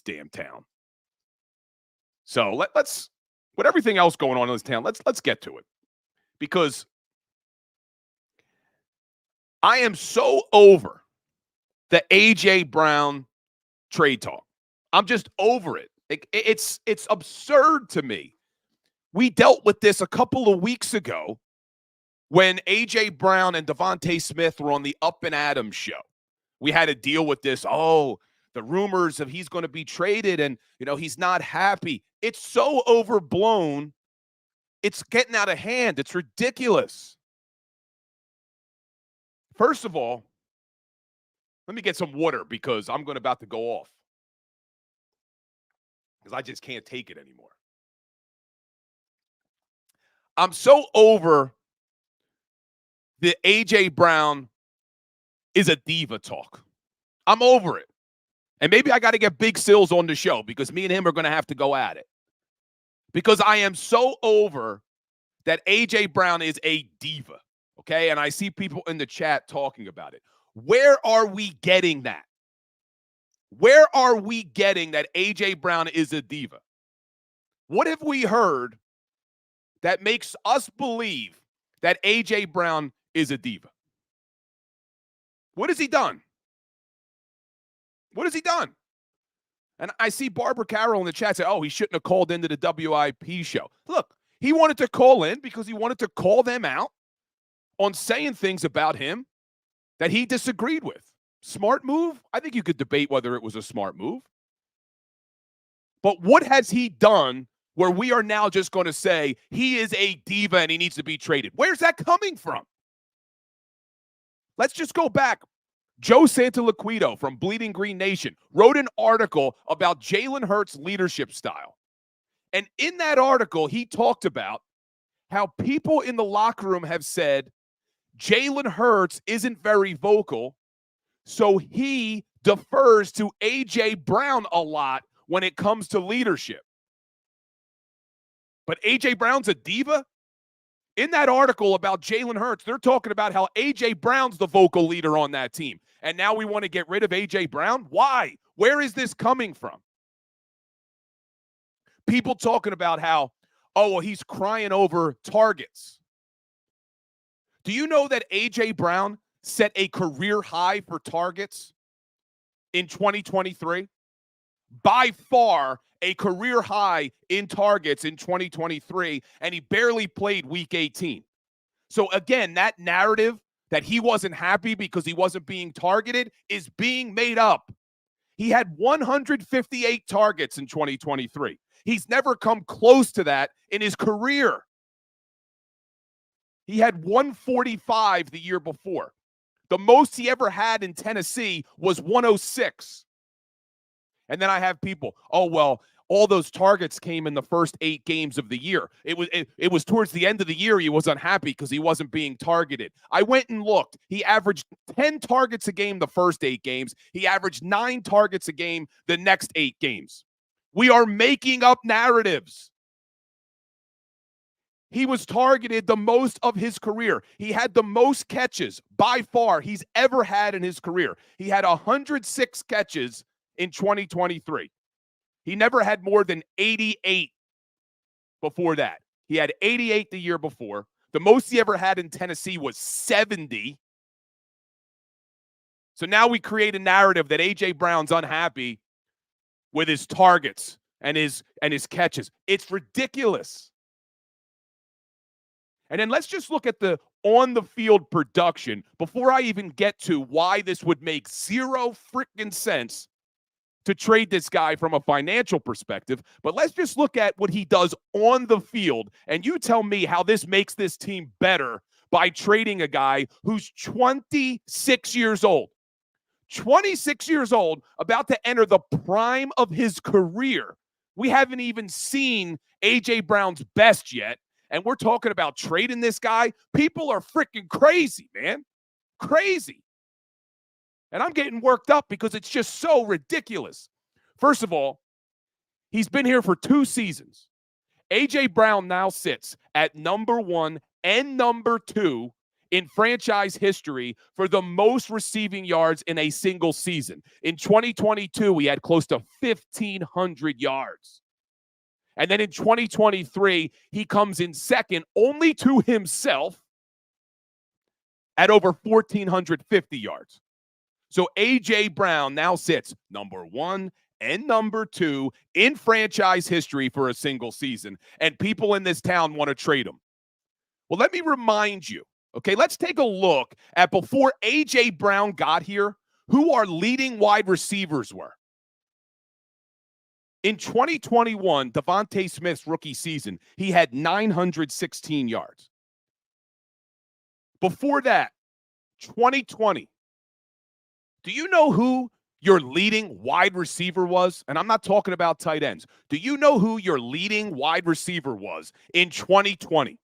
damn town. So let's, with everything else going on in this town, let's get to it. Because I am so over the AJ Brown trade talk. I'm just over it. It's absurd to me. We dealt with this a couple of weeks ago when AJ Brown and Devontae Smith were on the Up and Adams show. We had to deal with this. Oh, the rumors of he's going to be traded and, he's not happy. It's so overblown. It's getting out of hand. It's ridiculous. First of all, let me get some water because I'm about to go off. Because I just can't take it anymore. I'm so over the AJ Brown is a diva talk. I'm over it. And maybe I got to get Big Sills on the show because me and him are going to have to go at it. Because I am so over that AJ Brown is a diva. Okay? And I see people in the chat talking about it. Where are we getting that? Where are we getting that AJ Brown is a diva? What have we heard that makes us believe that AJ Brown is a diva? What has he done? What has he done? And I see Barbara Carroll in the chat say, oh, he shouldn't have called into the WIP show. Look, he wanted to call in because he wanted to call them out on saying things about him that he disagreed with. Smart move? I think you could debate whether it was a smart move. But what has he done where we are now just going to say he is a diva and he needs to be traded? Where's that coming from? Let's just go back. Joe Santoliquito from Bleeding Green Nation wrote an article about Jalen Hurts' leadership style. And in that article, he talked about how people in the locker room have said Jalen Hurts isn't very vocal, so he defers to AJ Brown a lot when it comes to leadership. But AJ Brown's a diva? In that article about Jalen Hurts, they're talking about how AJ Brown's the vocal leader on that team. And now we want to get rid of AJ Brown? Why? Where is this coming from? People talking about how, oh, well, he's crying over targets. Do you know that AJ Brown set a career high for targets in 2023? By far, a career high in targets in 2023, and he barely played week 18. So again, that narrative that he wasn't happy because he wasn't being targeted is being made up. He had 158 targets in 2023. He's never come close to that in his career. He had 145 the year before. The most he ever had in Tennessee was 106. And then I have people, oh, well, all those targets came in the first 8 games of the year. It was towards the end of the year he was unhappy because he wasn't being targeted. I went and looked. He averaged 10 targets a game the first 8 games. He averaged 9 targets a game the next 8 games. We are making up narratives. He was targeted the most of his career. He had the most catches by far he's ever had in his career. He had 106 catches in 2023. He never had more than 88 before that. He had 88 the year before. The most he ever had in Tennessee was 70. So now we create a narrative that AJ Brown's unhappy with his targets and his catches. It's ridiculous. And then let's just look at the on-the-field production before I even get to why this would make zero freaking sense to trade this guy from a financial perspective. But let's just look at what he does on the field, and you tell me how this makes this team better by trading a guy who's 26 years old. 26 years old, about to enter the prime of his career. We haven't even seen AJ Brown's best yet. And we're talking about trading this guy. People are freaking crazy, man. Crazy. And I'm getting worked up because it's just so ridiculous. First of all, he's been here for 2 seasons. AJ Brown now sits at number 1 and number 2 in franchise history for the most receiving yards in a single season. In 2022, he had close to 1,500 yards. And then in 2023, he comes in second only to himself at over 1,450 yards. So A.J. Brown now sits number 1 and number 2 in franchise history for a single season, and people in this town want to trade him. Well, let me remind you, okay, let's take a look at before A.J. Brown got here, who our leading wide receivers were. In 2021, Devontae Smith's rookie season, he had 916 yards. Before that, 2020, do you know who your leading wide receiver was? And I'm not talking about tight ends. Do you know who your leading wide receiver was in 2020?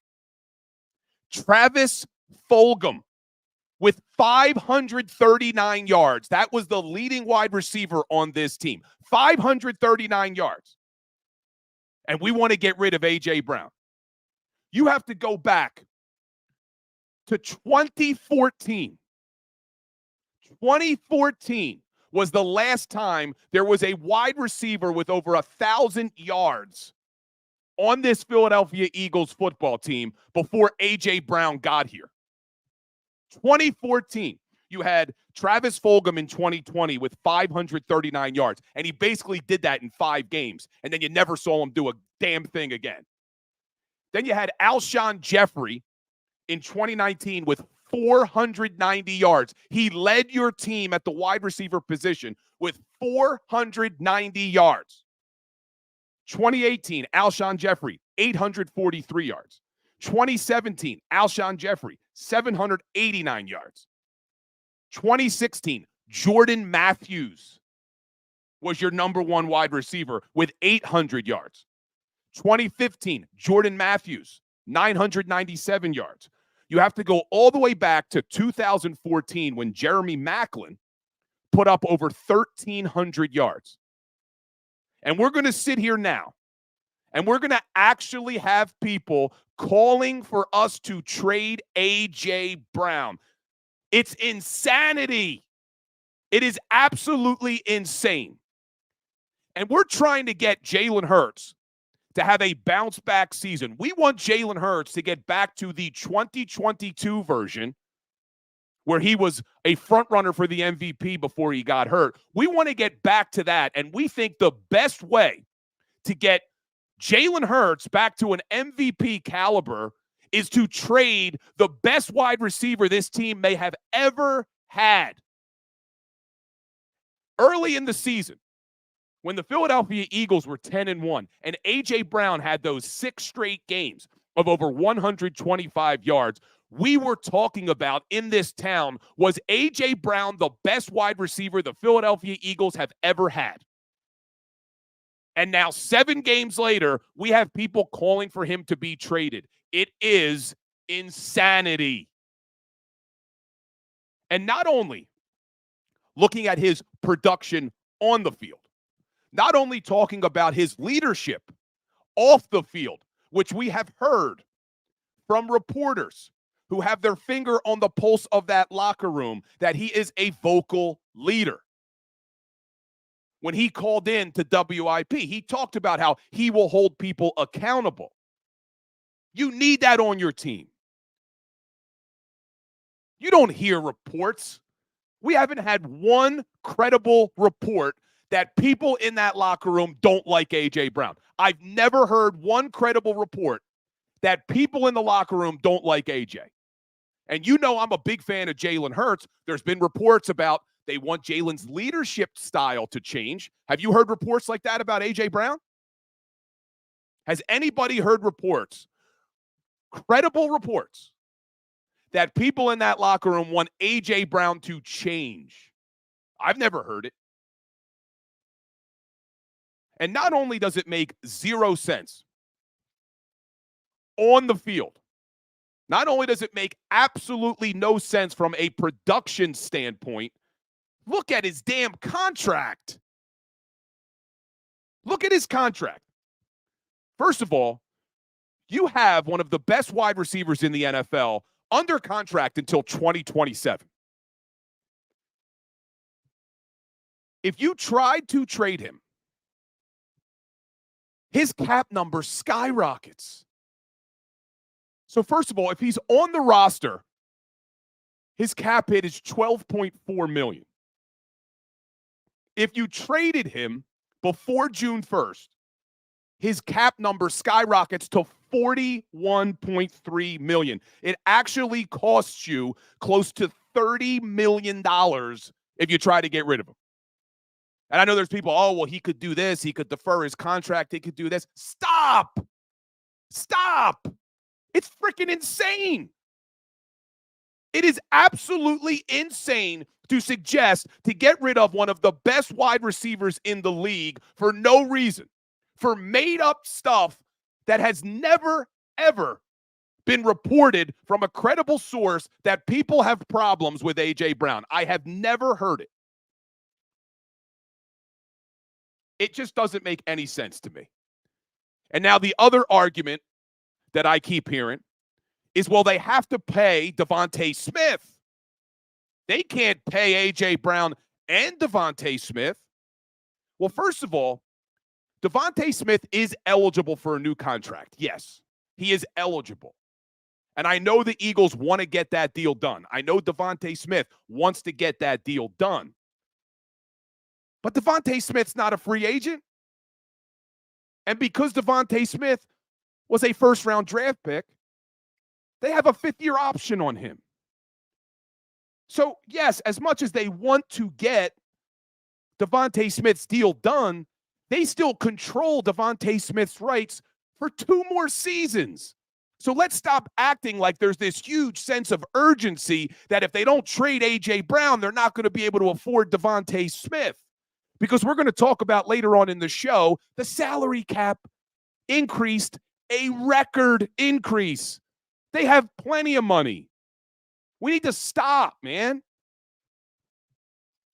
Travis Fulgham with 539 yards. That was the leading wide receiver on this team. 539 yards. And we want to get rid of A.J. Brown. You have to go back to 2014. 2014 was the last time there was a wide receiver with over 1,000 yards on this Philadelphia Eagles football team before A.J. Brown got here. 2014, you had Travis Fulgham in 2020 with 539 yards, and he basically did that in 5 games, and then you never saw him do a damn thing again. Then you had Alshon Jeffrey in 2019 with 490 yards. He led your team at the wide receiver position with 490 yards. 2018, Alshon Jeffrey, 843 yards. 2017, Alshon Jeffrey, 789 yards. 2016, Jordan Matthews was your number 1 wide receiver with 800 yards. 2015, Jordan Matthews, 997 yards. You have to go all the way back to 2014 when Jeremy Maclin put up over 1,300 yards. And we're going to sit here now, and we're going to actually have people calling for us to trade A.J. Brown. It's insanity. It is absolutely insane. And we're trying to get Jalen Hurts to have a bounce-back season. We want Jalen Hurts to get back to the 2022 version where he was a front-runner for the MVP before he got hurt. We want to get back to that, and we think the best way to get Jalen Hurts back to an MVP caliber is to trade the best wide receiver this team may have ever had. Early in the season, when the Philadelphia Eagles were 10-1 and A.J. Brown had those 6 straight games of over 125 yards, we were talking about in this town, was A.J. Brown the best wide receiver the Philadelphia Eagles have ever had? And now 7 games later, we have people calling for him to be traded. It is insanity. And not only looking at his production on the field, not only talking about his leadership off the field, which we have heard from reporters who have their finger on the pulse of that locker room, that he is a vocal leader. When he called in to WIP, he talked about how he will hold people accountable. You need that on your team. You don't hear reports. We haven't had one credible report that people in that locker room don't like A.J. Brown. I've never heard one credible report that people in the locker room don't like A.J. And you know I'm a big fan of Jalen Hurts. There's been reports about they want Jalen's leadership style to change. Have you heard reports like that about A.J. Brown? Has anybody heard reports, credible reports, that people in that locker room want A.J. Brown to change? I've never heard it. And not only does it make 0 sense on the field, not only does it make absolutely no sense from a production standpoint, look at his damn contract. Look at his contract. First of all, you have one of the best wide receivers in the NFL under contract until 2027. If you tried to trade him, his cap number skyrockets. So first of all, if he's on the roster, his cap hit is $12.4 million. If you traded him before June 1st, his cap number skyrockets to $41.3 million. It actually costs you close to $30 million if you try to get rid of him. And I know there's people, oh, well, he could do this. He could defer his contract. He could do this. Stop. Stop. It's freaking insane. It is absolutely insane to suggest to get rid of one of the best wide receivers in the league for no reason, for made-up stuff that has never, ever been reported from a credible source that people have problems with AJ Brown. I have never heard it. It just doesn't make any sense to me. And now the other argument that I keep hearing is, well, they have to pay Devontae Smith. They can't pay AJ Brown and Devontae Smith. Well, first of all, Devontae Smith is eligible for a new contract. Yes, he is eligible. And I know the Eagles want to get that deal done. I know Devontae Smith wants to get that deal done. But Devontae Smith's not a free agent. And because Devontae Smith was a first-round draft pick, they have a fifth-year option on him. So, yes, as much as they want to get Devontae Smith's deal done, they still control Devontae Smith's rights for 2 more seasons. So let's stop acting like there's this huge sense of urgency that if they don't trade A.J. Brown, they're not going to be able to afford Devontae Smith. Because we're going to talk about later on in the show, the salary cap increased a record increase. They have plenty of money. We need to stop, man.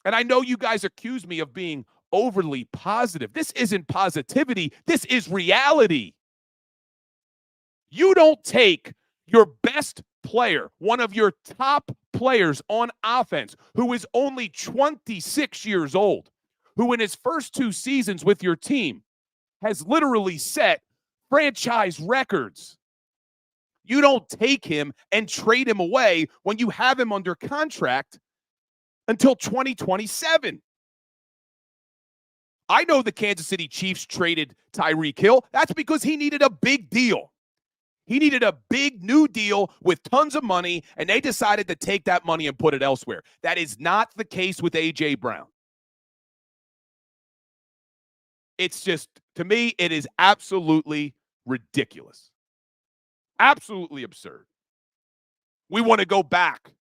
And I know you guys accuse me of being overly positive. This isn't positivity. This is reality. You don't take your best player, one of your top players on offense, who is only 26 years old, who in his first 2 seasons with your team has literally set franchise records. You don't take him and trade him away when you have him under contract until 2027. I know the Kansas City Chiefs traded Tyreek Hill. That's because he needed a big deal. He needed a big new deal with tons of money, and they decided to take that money and put it elsewhere. That is not the case with A.J. Brown. It's just, to me, it is absolutely ridiculous. Absolutely absurd. We want to go back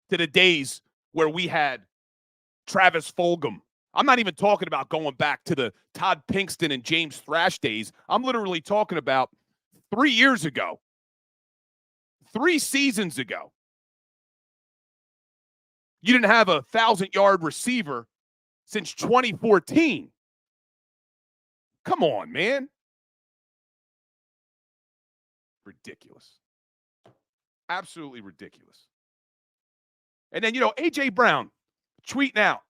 to the days where we had Travis Fulgham. I'm not even talking about going back to the Todd Pinkston and James Thrash days. I'm literally talking about 3 years ago, 3 seasons ago. You didn't have a 1,000-yard receiver since 2014. Come on, man. Ridiculous. Absolutely ridiculous. And then, A.J. Brown tweeting out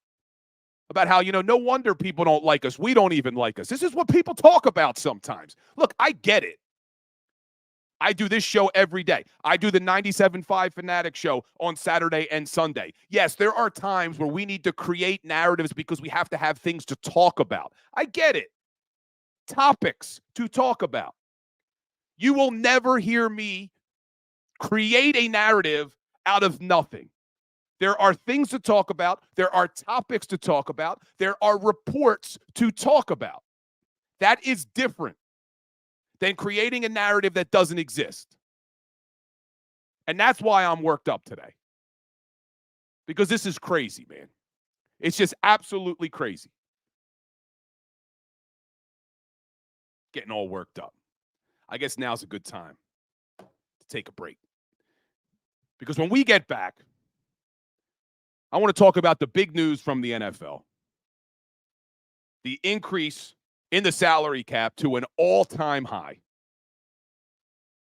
about how, no wonder people don't like us. We don't even like us. This is what people talk about sometimes. Look, I get it. I do this show every day. I do the 97.5 Fanatic show on Saturday and Sunday. Yes, there are times where we need to create narratives because we have to have things to talk about. I get it. Topics to talk about. You will never hear me create a narrative out of nothing. There are things to talk about. There are topics to talk about. There are reports to talk about. That is different than creating a narrative that doesn't exist. And that's why I'm worked up today. Because this is crazy, man. It's just absolutely crazy. Getting all worked up. I guess now's a good time to take a break. Because when we get back, I want to talk about the big news from the NFL. The increase in the salary cap to an all-time high.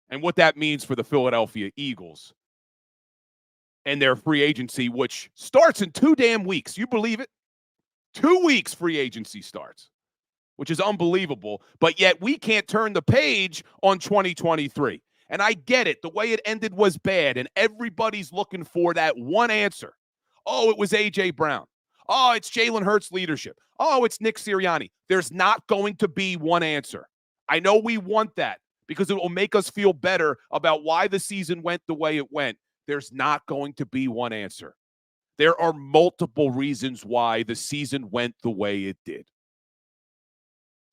And what that means for the Philadelphia Eagles and their free agency, which starts in 2 damn weeks. You believe it? 2 weeks free agency starts, which is unbelievable. But yet we can't turn the page on 2023. And I get it. The way it ended was bad, and everybody's looking for that one answer. Oh, it was AJ Brown. Oh, it's Jalen Hurts' leadership. Oh, it's Nick Sirianni. There's not going to be one answer. I know we want that because it will make us feel better about why the season went the way it went. There's not going to be one answer. There are multiple reasons why the season went the way it did.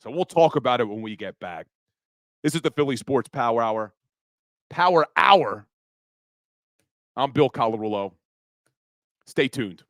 So we'll talk about it when we get back. This is the Philly Sports Power Hour. Power Hour. I'm Bill Colarulo. Stay tuned.